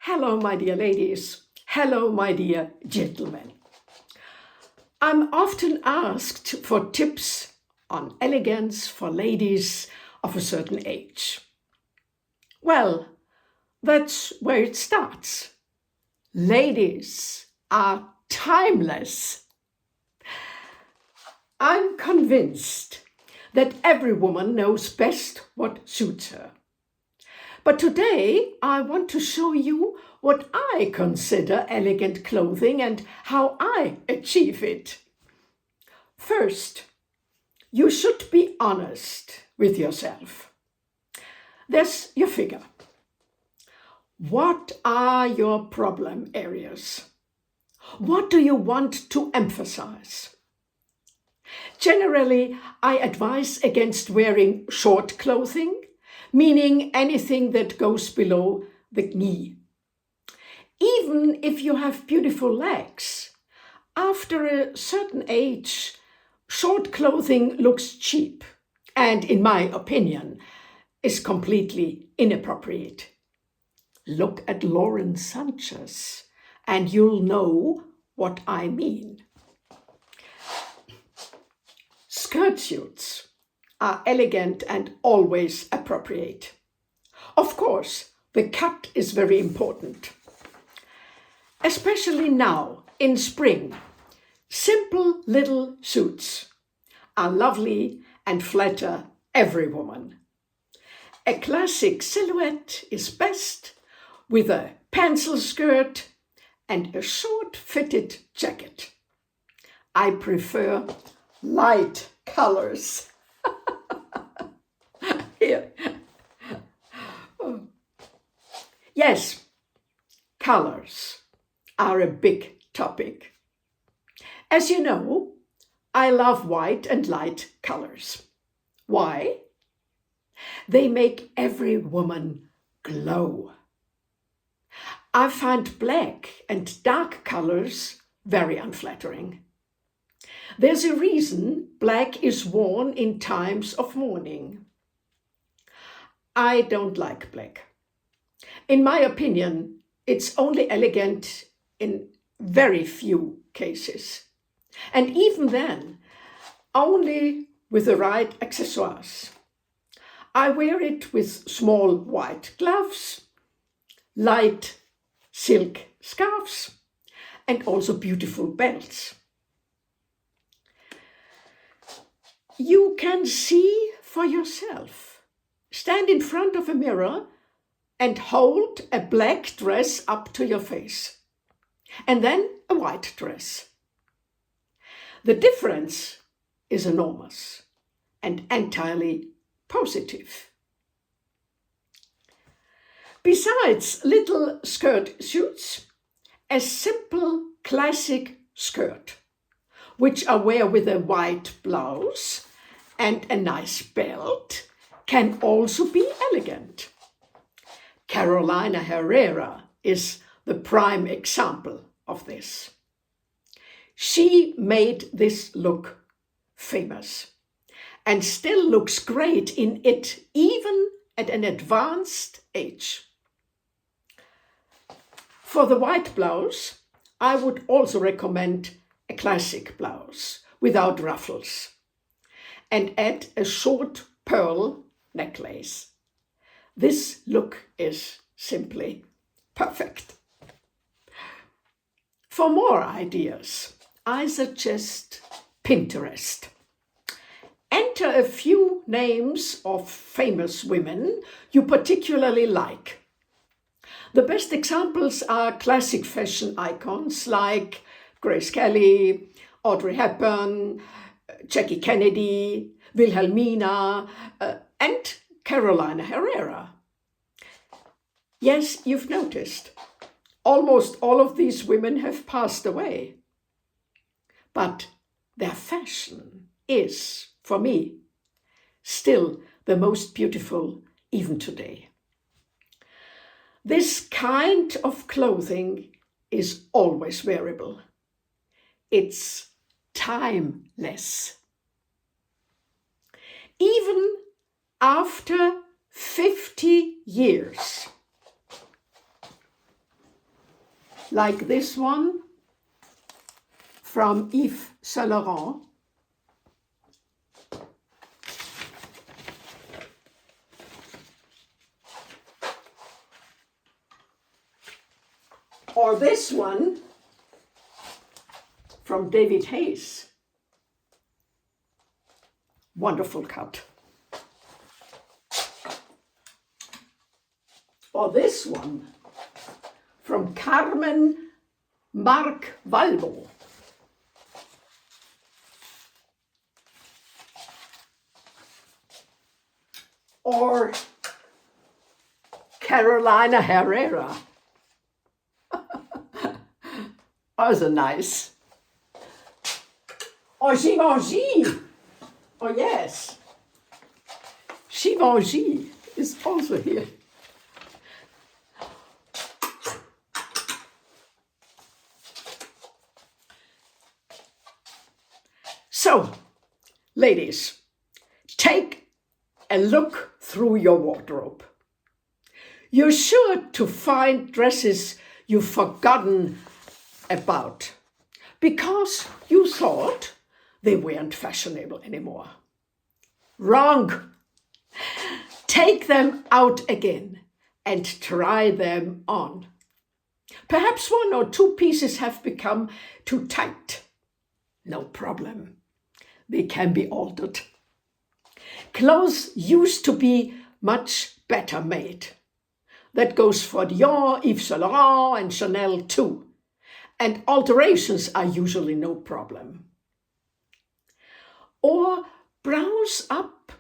Hello, my dear ladies. Hello, my dear gentlemen. I'm often asked for tips on elegance for ladies of a certain age. Well, that's where it starts. Ladies are timeless. I'm convinced that every woman knows best what suits her. But today I want to show you what I consider elegant clothing and how I achieve it. First, you should be honest with yourself. There's your figure. What are your problem areas? What do you want to emphasize? Generally, I advise against wearing short clothing, meaning anything that goes below the knee. Even if you have beautiful legs, after a certain age, short clothing looks cheap and, in my opinion, is completely inappropriate. Look at Lauren Sanchez and you'll know what I mean. Skirt suits are elegant and always appropriate. Of course, the cut is very important. Especially now, in spring, simple little suits are lovely and flatter every woman. A classic silhouette is best with a pencil skirt and a short-fitted jacket. I prefer light colors. Here. Yes, colors are a big topic. As you know, I love white and light colors. Why? They make every woman glow. I find black and dark colors very unflattering. There's a reason black is worn in times of mourning. I don't like black. In my opinion, it's only elegant in very few cases. And even then, only with the right accessoires. I wear it with small white gloves, light silk scarves, and also beautiful belts. You can see for yourself. Stand in front of a mirror and hold a black dress up to your face, and then a white dress. The difference is enormous and entirely positive. Besides little skirt suits, a simple classic skirt, which I wear with a white blouse and a nice belt, can also be elegant. Carolina Herrera is the prime example of this. She made this look famous and still looks great in it even at an advanced age. For the white blouse, I would also recommend a classic blouse without ruffles and add a short pearl necklace. This look is simply perfect. For more ideas, I suggest Pinterest. Enter a few names of famous women you particularly like. The best examples are classic fashion icons like Grace Kelly, Audrey Hepburn, Jackie Kennedy, Wilhelmina, and Carolina Herrera. Yes, you've noticed. Almost all of these women have passed away. But their fashion is, for me, still the most beautiful even today. This kind of clothing is always wearable. It's timeless. Even after 50 years, like this one from Yves Saint Laurent. Or this one from David Hayes. Wonderful cut. Or this one from Carmen Marc Valbo. Or Carolina Herrera. Also nice. Or Givenchy. Oh yes. Givenchy is also here. So, ladies, take a look through your wardrobe. You're sure to find dresses you've forgotten about because you thought they weren't fashionable anymore. Wrong! Take them out again and try them on. Perhaps one or two pieces have become too tight. No problem. They can be altered. Clothes used to be much better made. That goes for Dior, Yves Saint Laurent, and Chanel too. And alterations are usually no problem. Or browse up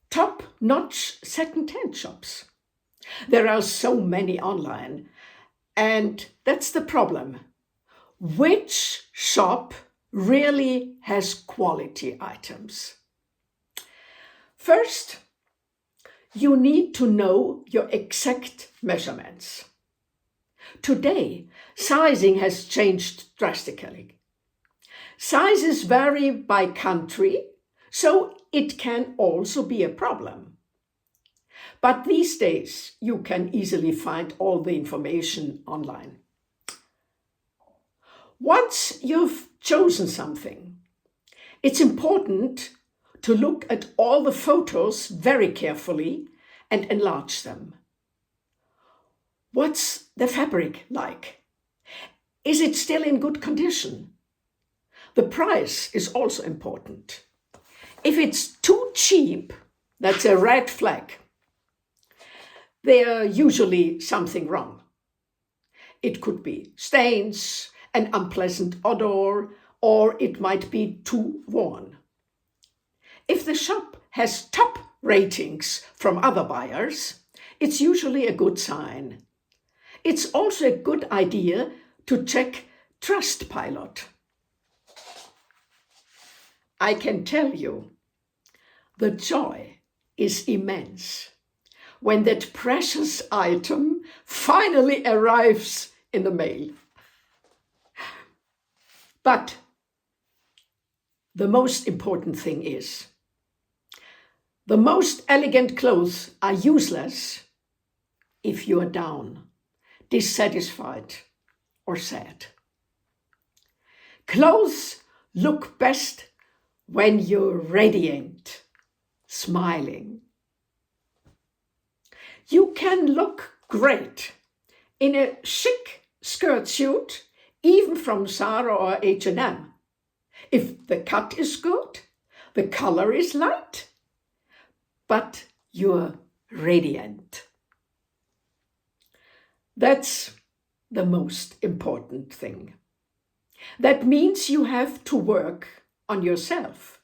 top-notch second-hand shops. There are so many online, and that's the problem. Which shop really has quality items? First, you need to know your exact measurements. Today, sizing has changed drastically. Sizes vary by country, so it can also be a problem. But these days, you can easily find all the information online. Once you've chosen something, it's important to look at all the photos very carefully and enlarge them. What's the fabric like? Is it still in good condition? The price is also important. If it's too cheap, that's a red flag. There's usually something wrong. It could be stains, an unpleasant odor, or it might be too worn. If the shop has top ratings from other buyers, it's usually a good sign. It's also a good idea to check Trustpilot. I can tell you, the joy is immense when that precious item finally arrives in the mail. But the most important thing is, the most elegant clothes are useless if you are down, dissatisfied, or sad. Clothes look best when you're radiant, smiling. You can look great in a chic skirt suit, even from Zara or H&M. If the cut is good, the color is light, but you're radiant. That's the most important thing. That means you have to work on yourself.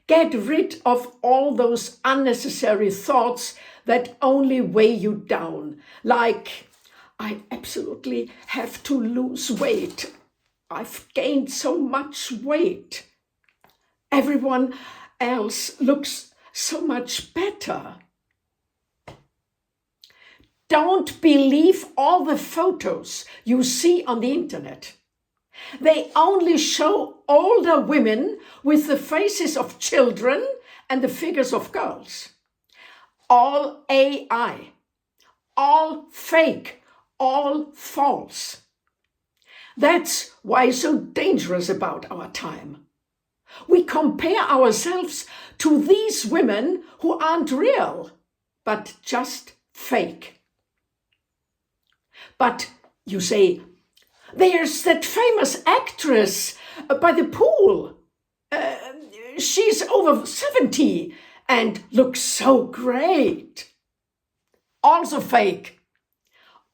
Get rid of all those unnecessary thoughts that only weigh you down, like, I absolutely have to lose weight. I've gained so much weight. Everyone else looks so much better. Don't believe all the photos you see on the internet. They only show older women with the faces of children and the figures of girls. All AI, all fake, all false. That's why it's so dangerous about our time. We compare ourselves to these women who aren't real, but just fake. But you say, there's that famous actress by the pool. She's over 70 and looks so great. Also fake.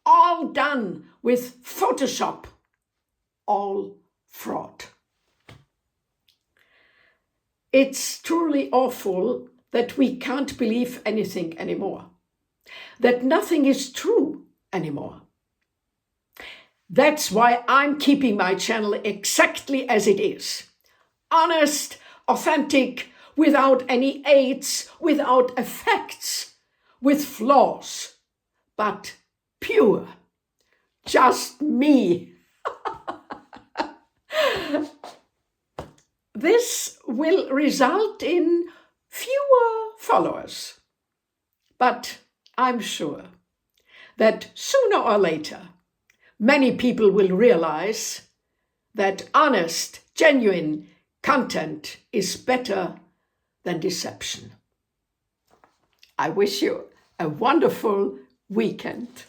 All done with Photoshop. All fraud. It's truly awful that we can't believe anything anymore. That nothing is true anymore. That's why I'm keeping my channel exactly as it is. Honest, authentic, without any aids, without effects, with flaws, but pure. Just me. This will result in fewer followers. But I'm sure that sooner or later, many people will realize that honest, genuine content is better than deception. I wish you a wonderful weekend.